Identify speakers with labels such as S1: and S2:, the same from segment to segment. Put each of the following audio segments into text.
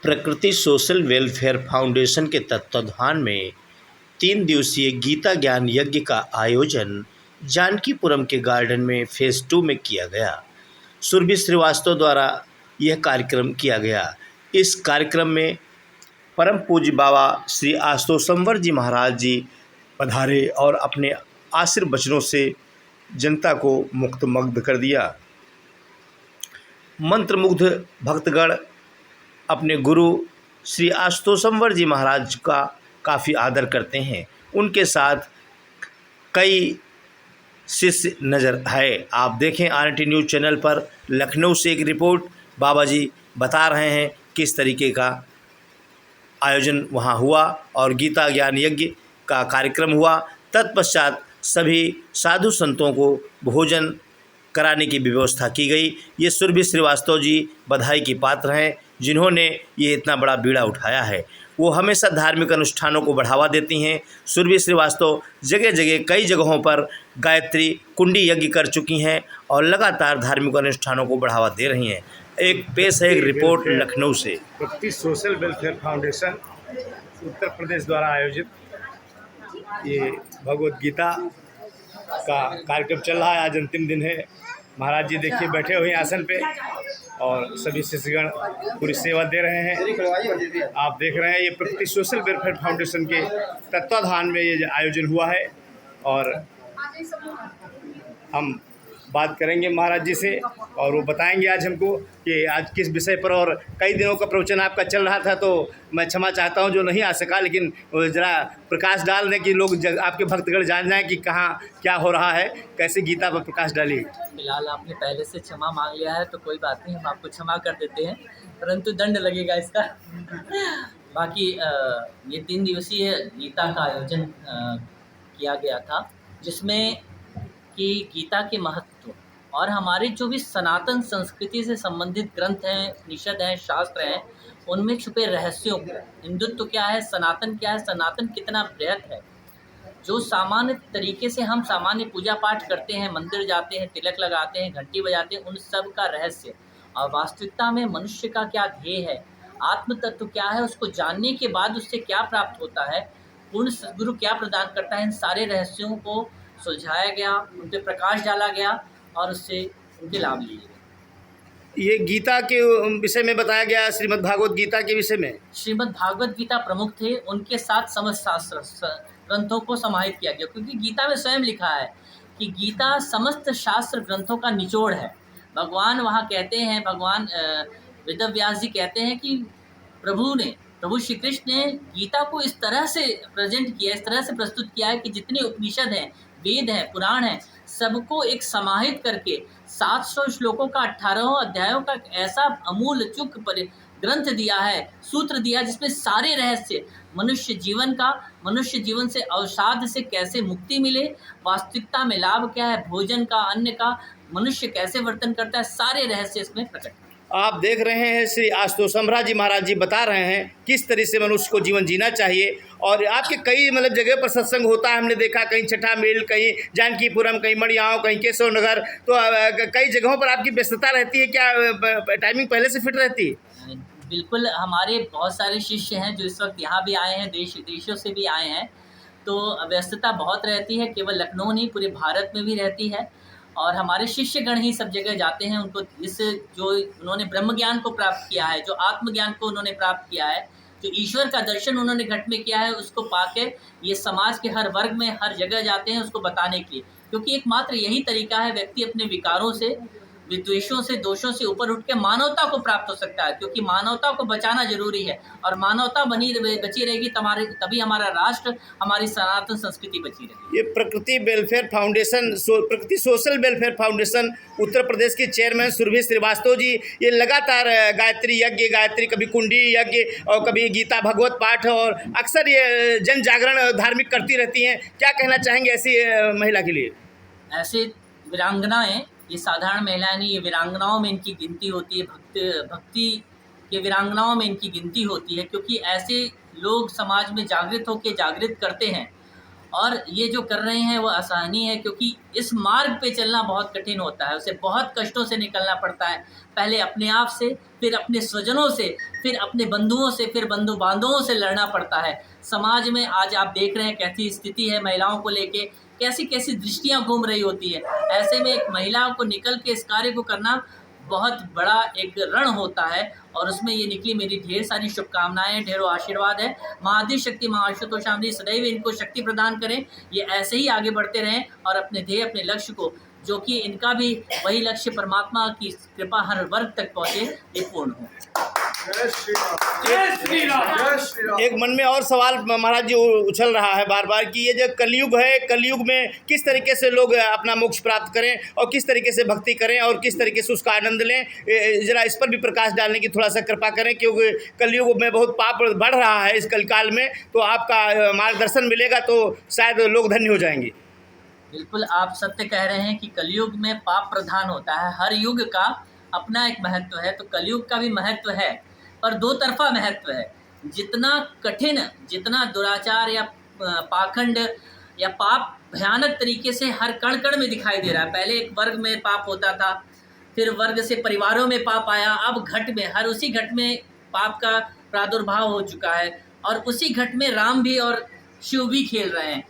S1: प्रकृति social welfare foundation के तत्वावधान में 3 दिवसीय गीता ज्ञान यज्ञ का आयोजन जानकीपुरम के गार्डन में फेज़ 2 में किया गया। सुरभि श्रीवास्तव द्वारा यह कार्यक्रम किया गया। इस कार्यक्रम में परम पूज्य बाबा श्री आशुतोषंवर जी महाराज जी पधारे और अपने आशीर्वचनों से जनता को मुग्ध कर दिया। मंत्रमुग्ध भक्तगण अपने गुरु श्री आशुतोषंवर जी महाराज का काफ़ी आदर करते हैं। उनके साथ कई शिष्य नज़र है। आप देखें RNT न्यूज़ चैनल पर लखनऊ से एक रिपोर्ट। बाबा जी बता रहे हैं किस तरीके का आयोजन वहाँ हुआ और गीता ज्ञान यज्ञ का कार्यक्रम हुआ। तत्पश्चात सभी साधु संतों को भोजन कराने की व्यवस्था की गई। ये सुरभि श्रीवास्तव जी बधाई की पात्र हैं, जिन्होंने ये इतना बड़ा बीड़ा उठाया है। वो हमेशा धार्मिक अनुष्ठानों को बढ़ावा देती हैं। सुरभि श्रीवास्तव जगह जगह कई जगहों पर गायत्री कुंडी यज्ञ कर चुकी हैं और लगातार धार्मिक अनुष्ठानों को बढ़ावा दे रही हैं। एक पेश है एक रिपोर्ट लखनऊ से।
S2: प्रकृति social welfare foundation Uttar Pradesh द्वारा आयोजित ये भगवद गीता का कार्यक्रम चल रहा है। आज अंतिम दिन है। महाराज जी देखिए बैठे हुए हैं आसन पे और सभी शिष्यगण पूरी सेवा दे रहे हैं। आप देख रहे हैं ये प्रकृति सोशल वेलफेयर फाउंडेशन के तत्वाधान में ये आयोजन हुआ है और हम बात करेंगे महाराज जी से और वो बताएंगे आज हमको कि आज किस विषय पर। और कई दिनों का प्रवचन आपका चल रहा था, तो मैं क्षमा चाहता हूं जो नहीं आ सका, लेकिन ज़रा प्रकाश डाल दें कि लोग आपके भक्तगण जान जाएं कि कहाँ क्या हो रहा है, कैसे गीता पर प्रकाश डालिए।
S3: फिलहाल आपने पहले से क्षमा मांग लिया है तो कोई बात नहीं, हम आपको क्षमा कर देते हैं, परंतु दंड लगेगा इसका। बाकी ये 3 दिवसीय गीता का आयोजन किया गया था, जिसमें कि गीता के महत्व और हमारे जो भी सनातन संस्कृति से संबंधित ग्रंथ हैं, उपनिषद हैं, शास्त्र हैं, उनमें छुपे रहस्यों को, हिंदुत्व क्या है, सनातन क्या है, सनातन कितना बृहत है, जो सामान्य तरीके से हम सामान्य पूजा पाठ करते हैं, मंदिर जाते हैं, तिलक लगाते हैं, घंटी बजाते हैं, उन सब का रहस्य और वास्तविकता में मनुष्य का क्या ध्येय है, आत्म तत्व क्या है, उसको जानने के बाद उससे क्या प्राप्त होता है, पूर्ण सद्गुरु क्या प्रदान करता है, इन सारे रहस्यों को सुलझाया गया, उन पर प्रकाश डाला गया और उससे उनके लाभ लिए गए।
S2: ये गीता के विषय में बताया गया, श्रीमद् भागवत गीता के विषय में।
S3: श्रीमद् भागवत गीता प्रमुख थे, उनके साथ समस्त शास्त्र ग्रंथों को समाहित किया गया, क्योंकि गीता में स्वयं लिखा है कि गीता समस्त शास्त्र ग्रंथों का निचोड़ है। भगवान वहाँ कहते हैं, भगवान वेदव्यास जी कहते हैं कि प्रभु श्री कृष्ण ने गीता को इस तरह से प्रेजेंट किया, इस तरह से प्रस्तुत किया है कि जितने उपनिषद हैं, वेद हैं, पुराण हैं, सबको एक समाहित करके 700 श्लोकों का 18 अध्यायों का ऐसा अमूल चुक ग्रंथ दिया है, सूत्र दिया, जिसमें सारे रहस्य मनुष्य जीवन का, मनुष्य जीवन से अवसाद से कैसे मुक्ति मिले, वास्तविकता में लाभ क्या है, भोजन का, अन्न का, मनुष्य कैसे वर्तन करता है, सारे रहस्य इसमें प्रकट हैं।
S2: आप देख रहे हैं श्री आशुतोषंवर जी महाराज जी बता रहे हैं किस तरह से मनुष्य को जीवन जीना चाहिए। और आपके कई जगह पर सत्संग होता है, हमने देखा, कहीं छठा मेल, कहीं जानकीपुरम, कहीं मड़ियाँव, कहीं केशव नगर, तो कई जगहों पर आपकी व्यस्तता रहती है। क्या टाइमिंग पहले से फिट रहती है?
S3: बिल्कुल, हमारे बहुत सारे शिष्य हैं जो इस वक्त यहाँ भी आए हैं, देश विदेशों से भी आए हैं, तो व्यस्तता बहुत रहती है। केवल लखनऊ नहीं, पूरे भारत में भी रहती है और हमारे शिष्यगण ही सब जगह जाते हैं। उनको इस जो उन्होंने ब्रह्म ज्ञान को प्राप्त किया है, जो आत्मज्ञान को उन्होंने प्राप्त किया है, जो ईश्वर का दर्शन उन्होंने घट में किया है, उसको पाके ये समाज के हर वर्ग में, हर जगह जाते हैं उसको बताने के लिए, क्योंकि एकमात्र यही तरीका है व्यक्ति अपने विकारों से, विद्वेषों से, दोषों से ऊपर उठ के मानवता को प्राप्त हो सकता है, क्योंकि मानवता को बचाना जरूरी है और मानवता बची रहेगी तभी हमारा राष्ट्र, हमारी सनातन संस्कृति बची रहेगी।
S2: ये प्रकृति वेलफेयर फाउंडेशन, प्रकृति social welfare foundation Uttar Pradesh के चेयरमैन सुरभि श्रीवास्तव जी ये लगातार गायत्री यज्ञ, गायत्री कभी कुंडी यज्ञ और कभी गीता भगवत पाठ और अक्सर ये जन जागरण धार्मिक करती रहती हैं। क्या कहना चाहेंगे ऐसी महिला के लिए?
S3: ऐसे वीरांगनाएँ, ये साधारण महिलाएं नहीं, ये वीरांगनाओं में इनकी गिनती होती है, भक्ति के वीरांगनाओं में इनकी गिनती होती है, क्योंकि ऐसे लोग समाज में जागृत होकर जागृत करते हैं और ये जो कर रहे हैं वो आसानी है, क्योंकि इस मार्ग पे चलना बहुत कठिन होता है, उसे बहुत कष्टों से निकलना पड़ता है, पहले अपने आप से, फिर अपने स्वजनों से, फिर अपने बंधुओं से, फिर बंधु बांधवों से लड़ना पड़ता है। समाज में आज आप देख रहे हैं कैसी स्थिति है महिलाओं को लेके, कैसी कैसी दृष्टियाँ घूम रही होती है। ऐसे में एक महिला को निकल के इस कार्य को करना बहुत बड़ा एक रण होता है, और उसमें ये निकली मेरी ढेर सारी शुभकामनाएं, ढेरों आशीर्वाद है। महाआदि शक्ति महाआशुतोष आमरी सदैव इनको शक्ति प्रदान करें, ये ऐसे ही आगे बढ़ते रहें और अपने ध्येय, अपने लक्ष्य को, जो कि इनका भी वही लक्ष्य परमात्मा की कृपा हर वर्ग तक पहुँचे, ये पूर्ण हो।
S1: एक मन में और सवाल महाराज जी उछल रहा है बार बार कि ये जो कलयुग है, कलयुग में किस तरीके से लोग अपना मोक्ष प्राप्त करें और किस तरीके से भक्ति करें और किस तरीके से उसका आनंद लें, जरा इस पर भी प्रकाश डालने की थोड़ा सा कृपा करें, क्योंकि कलयुग में बहुत पाप बढ़ रहा है इस कलकाल में, तो आपका मार्गदर्शन मिलेगा तो शायद लोग धन्य हो जाएंगे।
S3: बिल्कुल आप सत्य कह रहे हैं कि कलयुग में पाप प्रधान होता है, हर युग का अपना एक महत्व है, तो कलयुग का भी महत्व है, पर दो तरफा महत्व है। जितना कठिन, जितना दुराचार या पाखंड या पाप भयानक तरीके से हर कण कण में दिखाई दे रहा है। पहले एक वर्ग में पाप होता था, फिर वर्ग से परिवारों में पाप आया, अब घट में, हर उसी घट में पाप का प्रादुर्भाव हो चुका है, और उसी घट में राम भी और शिव भी खेल रहे हैं।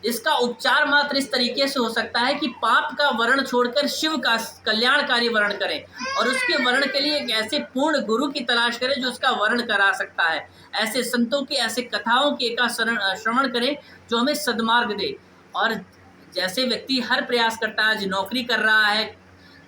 S3: इसका उपचार मात्र इस तरीके से हो सकता है कि पाप का वर्ण छोड़कर शिव का कल्याणकारी वर्ण करें, और उसके वर्ण के लिए एक ऐसे पूर्ण गुरु की तलाश करें जो उसका वर्ण करा सकता है। ऐसे संतों की, ऐसे कथाओं के का श्रवण करें जो हमें सद्मार्ग दे। और जैसे व्यक्ति हर प्रयास करता है, जो नौकरी कर रहा है,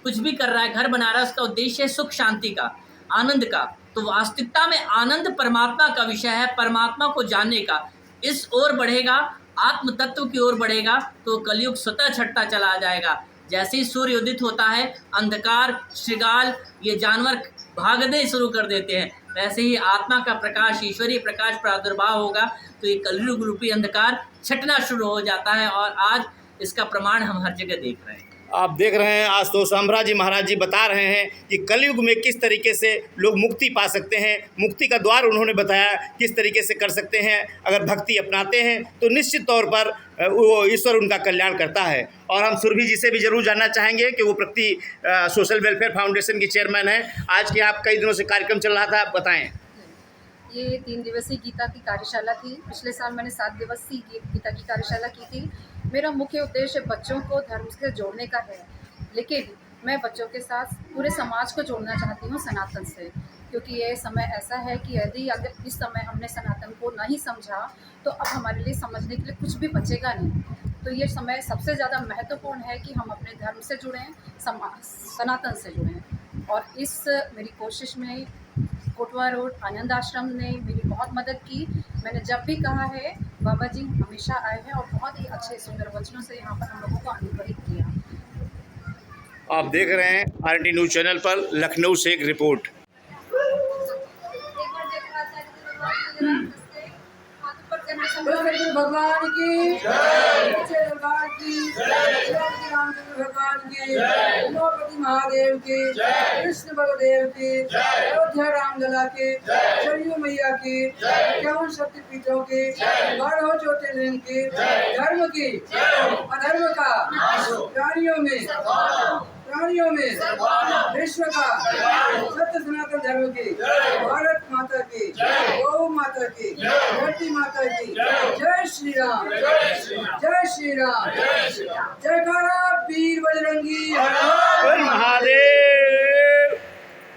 S3: कुछ भी कर रहा है, घर बना रहा है, उसका उद्देश्य है सुख शांति का, आनंद का, तो वास्तविकता में आनंद परमात्मा का विषय है, परमात्मा को जानने का। इस ओर बढ़ेगा, आत्म तत्व की ओर बढ़ेगा, तो कलयुग स्वतः छटता चला जाएगा। जैसे ही सूर्य उदित होता है, अंधकार, श्रृगाल, ये जानवर भागने शुरू कर देते हैं, वैसे ही आत्मा का प्रकाश, ईश्वरीय प्रकाश प्रादुर्भाव होगा, तो ये कलयुग रूपी अंधकार छटना शुरू हो जाता है, और आज इसका प्रमाण हम हर जगह देख रहे हैं।
S1: आप देख रहे हैं आशुतोष अमरा जी महाराज जी बता रहे हैं कि कलयुग में किस तरीके से लोग मुक्ति पा सकते हैं, मुक्ति का द्वार उन्होंने बताया किस तरीके से कर सकते हैं। अगर भक्ति अपनाते हैं तो निश्चित तौर पर वो ईश्वर उनका कल्याण करता है। और हम सुरभि जी से भी जरूर जानना चाहेंगे कि वो प्रगति सोशल वेलफेयर फाउंडेशन की चेयरमैन है। आज के आप कई दिनों से कार्यक्रम चल रहा था, आप बताएँ।
S4: ये 3 दिवसीय गीता की कार्यशाला थी। पिछले साल मैंने 7 दिवसीय गीता की कार्यशाला की थी। मेरा मुख्य उद्देश्य बच्चों को धर्म से जोड़ने का है, लेकिन मैं बच्चों के साथ पूरे समाज को जोड़ना चाहती हूँ सनातन से, क्योंकि ये समय ऐसा है कि यदि अगर इस समय हमने सनातन को नहीं समझा तो अब हमारे लिए समझने के लिए कुछ भी बचेगा नहीं। तो ये समय सबसे ज़्यादा महत्वपूर्ण है कि हम अपने धर्म से जुड़ें, सनातन से जुड़ें। और इस मेरी कोशिश में कोटवा रोड आनंद आश्रम ने मेरी बहुत मदद की। मैंने जब भी कहा है, बाबा जी हमेशा आए हैं और बहुत ही अच्छे सुंदर वचनों से यहाँ पर हम लोगों को अनुग्रहित किया।
S1: आप देख रहे हैं RNT न्यूज़ चैनल पर लखनऊ से एक रिपोर्ट।
S5: भगवान की दरबार की रामचंद्र भगवान की, उमापति महादेव की, कृष्ण बलदेव की, अयोध्या रामलला की, सरयू मैया की, 51 शक्तिपीठों की, 12 ज्योतिर्लिंग की, धर्म की, अधर्म का, प्राणियों में विश्व का, सत्य सनातन धर्म की, भारत माता की, गौ माता की, धरती माता की, जय श्री राम, जय श्री राम, जयकारा वीर बजरंगी
S1: महादेव,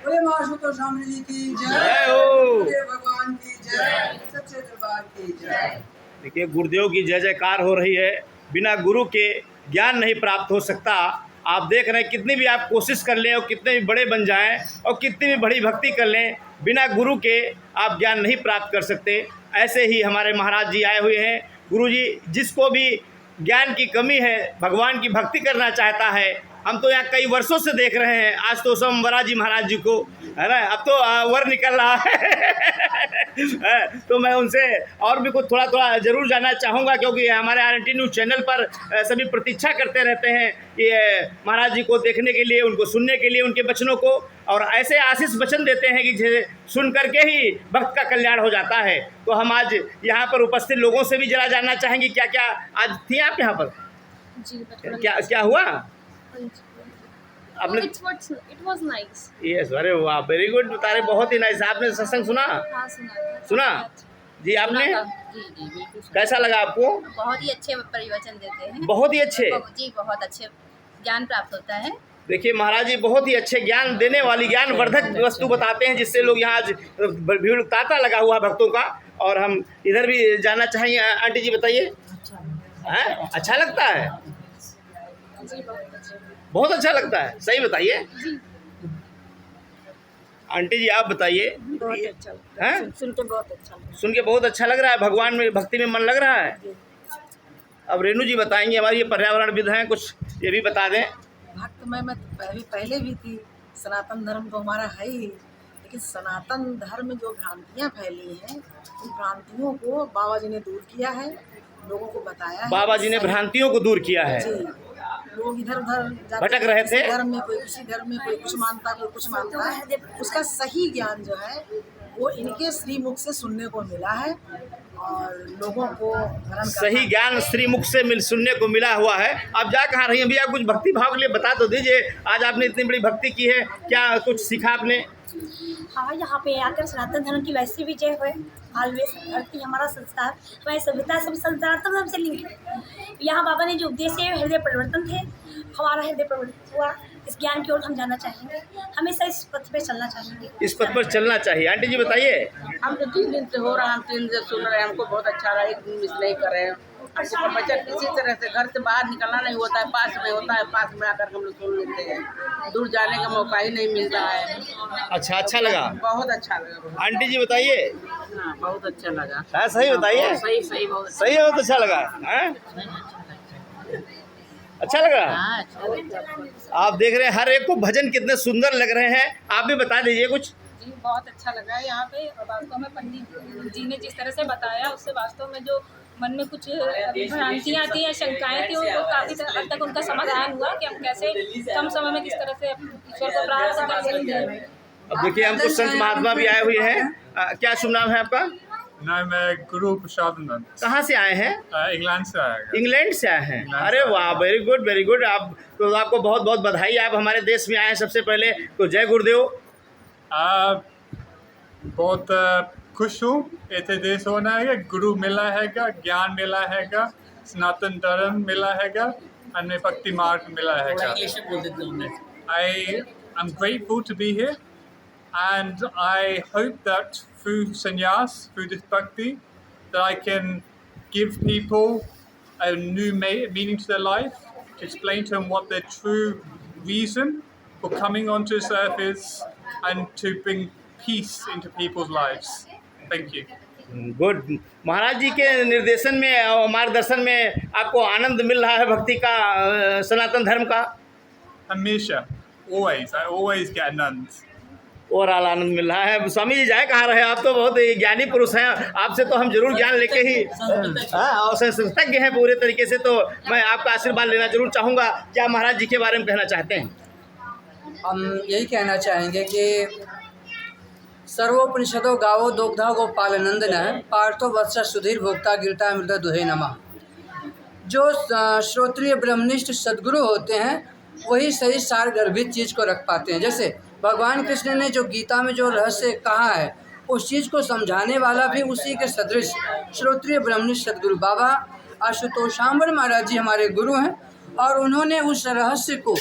S5: बोले महाआशुतोष आमरी जी की
S1: जय हो,
S5: भगवान की जय, सच्चे दरबार की जय।
S1: देखिए गुरुदेव की जय जयकार हो रही है। बिना गुरु के ज्ञान नहीं प्राप्त हो सकता। आप देख रहे हैं कितनी भी आप कोशिश कर लें और कितने भी बड़े बन जाएं और कितनी भी बड़ी भक्ति कर लें, बिना गुरु के आप ज्ञान नहीं प्राप्त कर सकते। ऐसे ही हमारे महाराज जी आए हुए हैं। गुरु जी जिसको भी ज्ञान की कमी है, भगवान की भक्ति करना चाहता है, हम तो यहाँ कई वर्षों से देख रहे हैं आशुतोष वराजी महाराज जी को, है ना। अब तो वर निकल रहा है तो मैं उनसे और भी कुछ थोड़ा थोड़ा ज़रूर जानना चाहूँगा, क्योंकि हमारे RNT न्यूज़ चैनल पर सभी प्रतीक्षा करते रहते हैं कि महाराज जी को देखने के लिए, उनको सुनने के लिए, उनके वचनों को, और ऐसे आशीष वचन देते हैं कि जिसे सुन करके ही भक्त का कल्याण हो जाता है। तो हम आज यहाँ पर उपस्थित लोगों से भी जरा जानना चाहेंगे क्या क्या आज थी आप यहाँ पर,
S6: जी
S1: क्या क्या हुआ आपने?
S6: It was nice.
S1: यस, अरे वाह, वेरी गुड, बता रहे, बहुत ही नाइस। आपने सत्संग सुना?
S6: हाँ,
S1: सुना जी आपने?
S6: जी बिल्कुल।
S1: कैसा लगा आपको?
S6: बहुत ही अच्छे प्रवचन देते हैं।
S1: बहुत ही अच्छे
S6: जी, बहुत अच्छे ज्ञान प्राप्त होता है।
S1: देखिए महाराज जी बहुत ही अच्छे ज्ञान देने वाली, ज्ञान वर्धक वस्तु बताते हैं, जिससे लोग यहाँ आज भीड़ तांता लगा हुआ भक्तों का। और हम इधर भी जानना चाहेंगे। आंटी जी बताइए, हैं अच्छा लगता है? बहुत अच्छा लगता है, सही बताइए। आंटी जी आप बताइए।
S6: बहुत अच्छा
S1: हैं?
S6: सुन के बहुत अच्छा।
S1: सुन के बहुत अच्छा लग रहा है, भगवान में भक्ति में मन लग रहा है। अब रेणु जी बताएंगे, हमारी ये पर्यावरणविद हैं, कुछ ये भी बता दें।
S7: भक्त में पहले भी थी। सनातन धर्म तो हमारा है ही, लेकिन सनातन धर्म में जो भ्रांतियाँ फैली हैं, उन भ्रांतियों को बाबा जी ने दूर किया है, लोगों को बताया है।
S1: बाबा जी ने भ्रांतियों को दूर किया है।
S7: जी, लोग इधर उधर जाते
S1: भटक रहे थे।
S7: धर्म में कोई किसी धर्म में, कोई कुछ मानता, कोई कुछ मानता है। उसका सही ज्ञान जो है वो इनके श्रीमुख से सुनने को मिला है और लोगों को
S1: सही ज्ञान श्रीमुख से सुनने को मिला हुआ है। आप जा कहाँ रही हैं भैया? कुछ भक्ति भाव के लिए बता तो दीजिए। आज आपने इतनी बड़ी भक्ति की है, क्या कुछ सीखा आपने?
S8: हाँ, यहाँ पे आकर सनातन धर्म की वैसे विजय हुए। ऑलवेज धरती हमारा संस्कार, हमारी सभ्यता सब सनातन धर्म से लिंक है। यहाँ बाबा ने जो उद्देश्य है हृदय परिवर्तन थे, हमारा हृदय परिवर्तन हुआ। इस ज्ञान की ओर हम जाना चाहेंगे, हमेशा इस पथ पे चलना चाहेंगे।
S1: इस पथ पर चलना चाहिए। आंटी जी बताइए।
S5: हम तो 3 दिन से हो रहा है, हम 3 दिन से सुन रहे हैं, हमको बहुत अच्छा रहा। एक दिन मिस नहीं कर रहे हैं। हमको प्रवचन किसी तरह से घर से बाहर निकलना नहीं होता है, पास में होता है, पास में आकर हम लोग सुन लेते हैं। दूर जाने का मौका ही नहीं मिलता है।
S1: अच्छा लगा?
S5: बहुत अच्छा लगा।
S1: आंटी जी बताइए।
S5: हाँ, बहुत अच्छा लगा।
S1: हाँ, सही बताइए।
S5: सही बहुत
S1: सही है, बहुत अच्छा लगा। हैं? अच्छा लगा? आप देख रहे हैं हर एक को भजन कितने सुंदर लग रहे हैं। आप भी बता दीजिए कुछ।
S4: जी बहुत अच्छा लगा है यहाँ पे। और वास्तव में पंडित जी ने जिस तरह से बताया, उससे वास्तव में जो मन में कुछ भ्रांतियाँ थी या शंकाएं थी, वो काफ़ी हद तक उनका समाधान हुआ कि हम कैसे कम समय में किस तरह से ईश्वर को प्राप्त कर सकते हैं।
S1: अब देखिए हमको संत महात्मा भी आए हुए हैं। क्या शुभ नाम है आपका?
S9: नहीं, मैं गुरु प्रसाद नंद।
S1: कहाँ से आए हैं?
S9: इंग्लैंड से आएगा।
S1: इंग्लैंड से आए हैं? अरे वाह, वेरी गुड वेरी गुड। आप तो आपको बहुत बहुत बधाई, आप हमारे देश में आए हैं सबसे पहले, तो जय गुरुदेव।
S9: बहुत खुश हूँ इतने देश होना है, गुरु मिला हैगा, ज्ञान मिला हैगा, सनातन धर्म मिला हैगा, अन्य भक्ति मार्ग मिला हैगा। I am grateful to be here, and I hope that through sannyas, through this bhakti, that I can give people a new meaning to their life, to explain to them what their true reason for coming onto this earth is, and to bring peace into people's lives. Thank you.
S1: Good. Maharaj ji के निर्देशन में और मार्गदर्शन में आपको आनंद मिल रहा है भक्ति का, सनातन धर्म का?
S9: हमेशा, always, I always get आनंद।
S1: और आनंद मिल रहा है। स्वामी जी जाए कहाँ रहे? आप तो बहुत ज्ञानी पुरुष हैं, आपसे तो हम जरूर ज्ञान लेके ही, और संस्कृतज्ञ हैं पूरे तरीके से, तो मैं आपका आशीर्वाद लेना जरूर चाहूँगा। क्या महाराज जी के बारे में कहना चाहते हैं?
S7: हम यही कहना चाहेंगे कि सर्वोपनिषदो गावो दोग्धा गोपाल नंदन पार्थो वत्स सुधीर भोक्ता गिरता मृत दुहे नमः। जो श्रोत्रिय ब्रह्मनिष्ठ सद्गुरु होते हैं वही सही सार गर्भित चीज़ को रख पाते हैं। जैसे भगवान कृष्ण ने जो गीता में जो रहस्य कहा है, उस चीज़ को समझाने वाला भी उसी के सदृश श्रोत्रिय ब्रह्मनिष्ठ सद्गुरु बाबा आशुतोषाम्बर महाराज जी हमारे गुरु हैं, और उन्होंने उस रहस्य को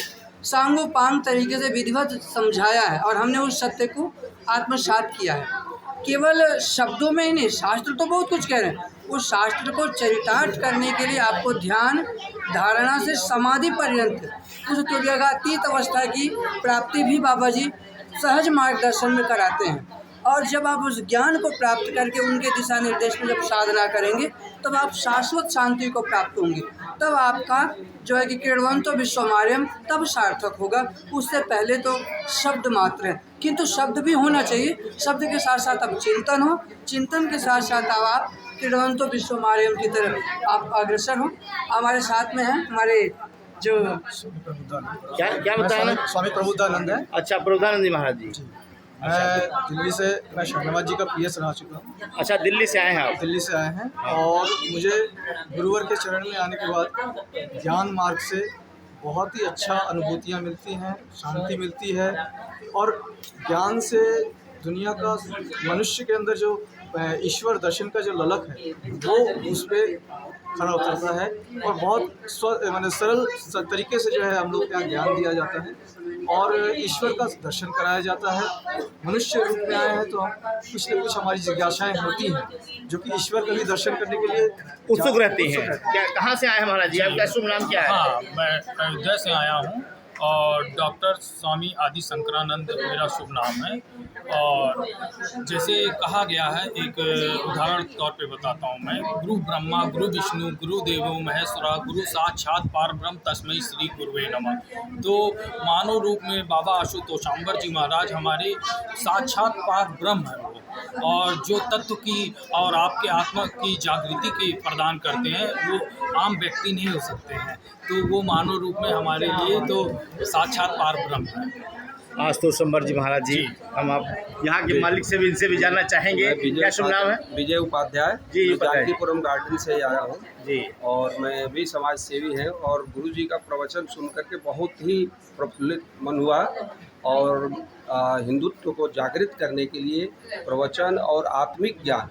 S7: सांगोपांग तरीके से विधिवत समझाया है, और हमने उस सत्य को आत्मसात किया है। केवल शब्दों में ही नहीं, शास्त्र तो बहुत कुछ कह रहे हैं, उस शास्त्र को चरितार्थ करने के लिए आपको ध्यान धारणा से समाधि पर्यंत उस तुर्यगातीत अवस्था की प्राप्ति भी बाबा जी सहज मार्गदर्शन में कराते हैं। और जब आप उस ज्ञान को प्राप्त करके उनके दिशा निर्देश में जब साधना करेंगे तब आप शाश्वत शांति को प्राप्त होंगे। तब आपका जो है कि क्रीडवंतो विश्वमार्यम तब सार्थक होगा। उससे पहले तो शब्द मात्र है, किंतु शब्द भी होना चाहिए। शब्द के साथ साथ अब चिंतन हो, चिंतन के साथ साथ अब आप क्रीडवंतो विश्वमार्यम की तरफ आप अग्रसर हो। हमारे साथ में हैं हमारे जो
S1: क्या बताया?
S10: स्वामी प्रबुद्धानंद है।
S1: अच्छा, प्रबुद्धानंद जी महाराज जी।
S10: मैं दिल्ली से, मैं शहनवाज जी का PS रह चुका हूँ।
S1: अच्छा, दिल्ली से आए हैं आप?
S10: दिल्ली से आए हैं और मुझे गुरुवर के चरण में आने के बाद ज्ञान मार्ग से बहुत ही अच्छा अनुभूतियाँ मिलती हैं, शांति मिलती है और ज्ञान से दुनिया का मनुष्य के अंदर जो ईश्वर दर्शन का जो ललक है वो उस पर खरा उतरता है और बहुत माने सरल तरीके से जो है हम लोग के यहाँ ज्ञान दिया जाता है और ईश्वर का दर्शन कराया जाता है। मनुष्य रूप में आए हैं तो हम कुछ न कुछ हमारी जिज्ञासाएं होती हैं जो कि ईश्वर का भी दर्शन करने के लिए
S1: उत्सुक रहती हैं। क्या, कहाँ से आए हैं महाराज जी? आपका शुभ नाम क्या है?
S11: हाँ, मैं अयोध्या से आया हूँ और डॉक्टर स्वामी आदि शंकरानंद मेरा शुभ नाम है। और जैसे कहा गया है, एक उदाहरण के तौर पे बताता हूँ मैं। गुरु ब्रह्मा गुरु विष्णु गुरु देवो महेश्वरा गुरु साक्षात पार ब्रह्म तस्मै श्री गुरुवे नमः। तो मानव रूप में बाबा आशुतोषाम्बर जी महाराज हमारे साक्षात पार ब्रह्म है वो, और जो तत्व की और आपके आत्मा की जागृति की प्रदान करते हैं वो आम व्यक्ति नहीं हो सकते हैं। तो वो मानव रूप में हमारे लिए तो साक्षात पार ब्रह्म है।
S1: आशुतोषाम्बर जी महाराज जी, हम आप यहाँ के मालिक से भी, इनसे भी जानना चाहेंगे। क्या शुभ नाम है?
S12: विजय उपाध्याय
S1: जी।
S12: मैं जानकीपुरम गार्डन से आया हूँ
S1: जी
S12: और मैं भी समाज सेवी है और गुरु जी का प्रवचन सुन करके बहुत ही प्रफुल्लित मन हुआ और हिंदुत्व को जागृत करने के लिए प्रवचन और आत्मिक ज्ञान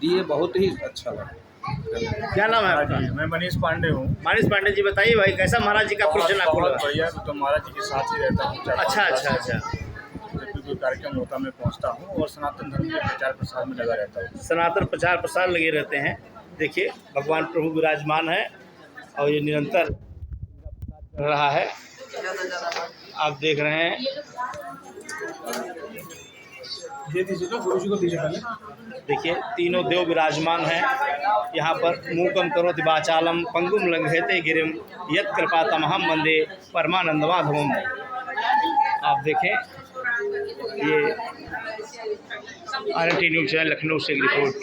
S12: दिए, बहुत ही अच्छा लगा।
S1: क्या नाम है आपका?
S2: मैं मनीष पांडे हूँ।
S1: मनीष पांडे जी, बताइए भाई, कैसा महाराज जी का प्रवचन आपको लगा?
S2: बढ़िया, तो महाराज जी के साथ ही रहता हूँ।
S1: अच्छा अच्छा अच्छा।
S2: जब भी कोई कार्यक्रम होता मैं पहुँचता हूँ और सनातन धर्म के प्रचार प्रसार में लगा रहता हूँ।
S1: सनातन प्रचार प्रसार लगे रहते हैं। देखिए, भगवान प्रभु विराजमान है और ये निरंतर चल रहा है, आप देख रहे हैं।
S2: ये दीजिए, तो गुरु जी को दीजिए पहले।
S1: देखिए, तीनों देव विराजमान हैं यहाँ पर। मूकम करोति वाचालम पंगुम लंघयते गिरिम यत् कृपातमहं वंदे परमानंद माधवम। आप देखें, ये RNT न्यूज़ चैनल लखनऊ से रिपोर्ट।